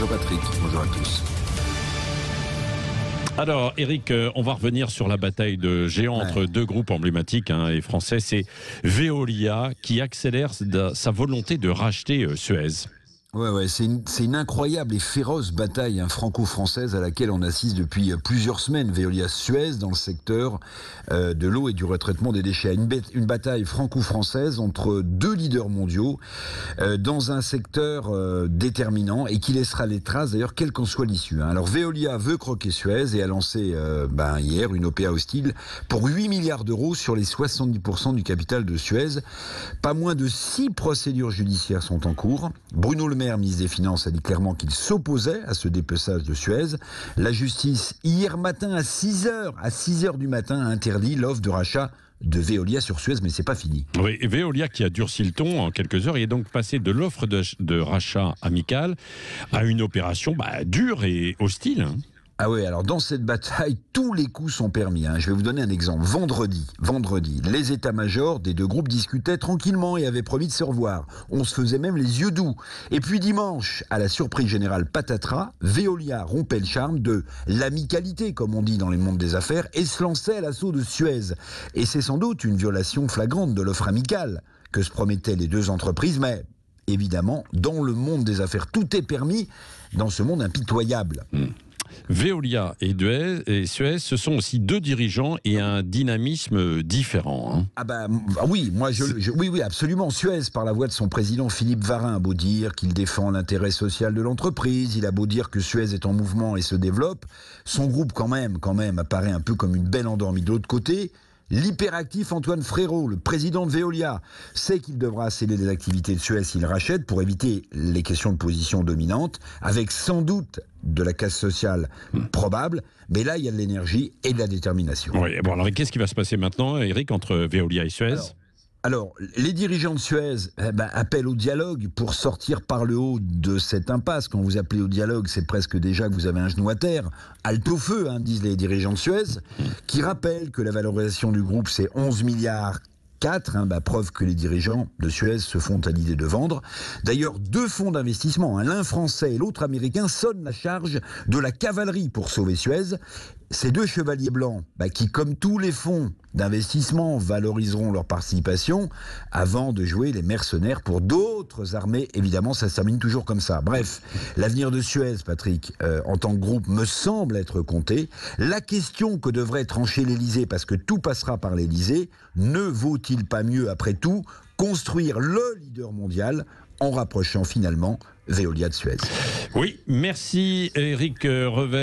Bonjour Patrick, bonjour à tous. Alors, Eric, on va revenir sur la bataille de géants entre deux groupes emblématiques et français. C'est Veolia qui accélère sa volonté de racheter Suez. Ouais, c'est une incroyable et féroce bataille franco-française à laquelle on assiste depuis plusieurs semaines. Veolia-Suez dans le secteur de l'eau et du retraitement des déchets. Une bataille franco-française entre deux leaders mondiaux dans un secteur déterminant et qui laissera les traces d'ailleurs quelle qu'en soit l'issue. Alors Veolia veut croquer Suez et a lancé hier une OPA hostile pour 8 milliards d'euros sur les 70% du capital de Suez. Pas moins de 6 procédures judiciaires sont en cours. Bruno Le Maire, ministre des Finances, a dit clairement qu'il s'opposait à ce dépeçage de Suez. La justice, hier matin à 6h du matin, a interdit l'offre de rachat de Veolia sur Suez, mais c'est pas fini. Oui, et Veolia qui a durci le ton en quelques heures, il est donc passé de l'offre de rachat amicale à une opération dure et hostile. Ah oui, alors dans cette bataille, tous les coups sont permis. Je vais vous donner un exemple. Vendredi, les états-majors des deux groupes discutaient tranquillement et avaient promis de se revoir. On se faisait même les yeux doux. Et puis dimanche, à la surprise générale patatras, Veolia rompait le charme de l'amicalité, comme on dit dans les mondes des affaires, et se lançait à l'assaut de Suez. Et c'est sans doute une violation flagrante de l'offre amicale que se promettaient les deux entreprises, mais évidemment, dans le monde des affaires, tout est permis dans ce monde impitoyable. Veolia et Suez, ce sont aussi deux dirigeants et un dynamisme différent. Oui, oui, absolument. Suez, par la voix de son président Philippe Varin, a beau dire qu'il défend l'intérêt social de l'entreprise, il a beau dire que Suez est en mouvement et se développe, son groupe quand même apparaît un peu comme une belle endormie. De l'autre côté, l'hyperactif Antoine Frérot, le président de Veolia, sait qu'il devra sceller les activités de Suez s'il rachète pour éviter les questions de position dominante, avec sans doute de la casse sociale probable, mais là il y a de l'énergie et de la détermination. Oui, alors qu'est-ce qui va se passer maintenant, Eric, entre Veolia et Suez ? Alors, les dirigeants de Suez appellent au dialogue pour sortir par le haut de cette impasse. Quand vous appelez au dialogue, c'est presque déjà que vous avez un genou à terre. Halte au feu, disent les dirigeants de Suez, qui rappellent que la valorisation du groupe, c'est 11 milliards 4, preuve que les dirigeants de Suez se font à l'idée de vendre. D'ailleurs, deux fonds d'investissement, l'un français et l'autre américain, sonnent la charge de la cavalerie pour sauver Suez. Ces deux chevaliers blancs, qui, comme tous les fonds d'investissement, valoriseront leur participation avant de jouer les mercenaires pour d'autres armées. Évidemment, ça se termine toujours comme ça. Bref, l'avenir de Suez, Patrick, en tant que groupe, me semble être compté. La question que devrait trancher l'Élysée, parce que tout passera par l'Élysée, ne vaut-il pas mieux, après tout, construire le leader mondial en rapprochant finalement Veolia de Suez? Oui, merci Eric Revel.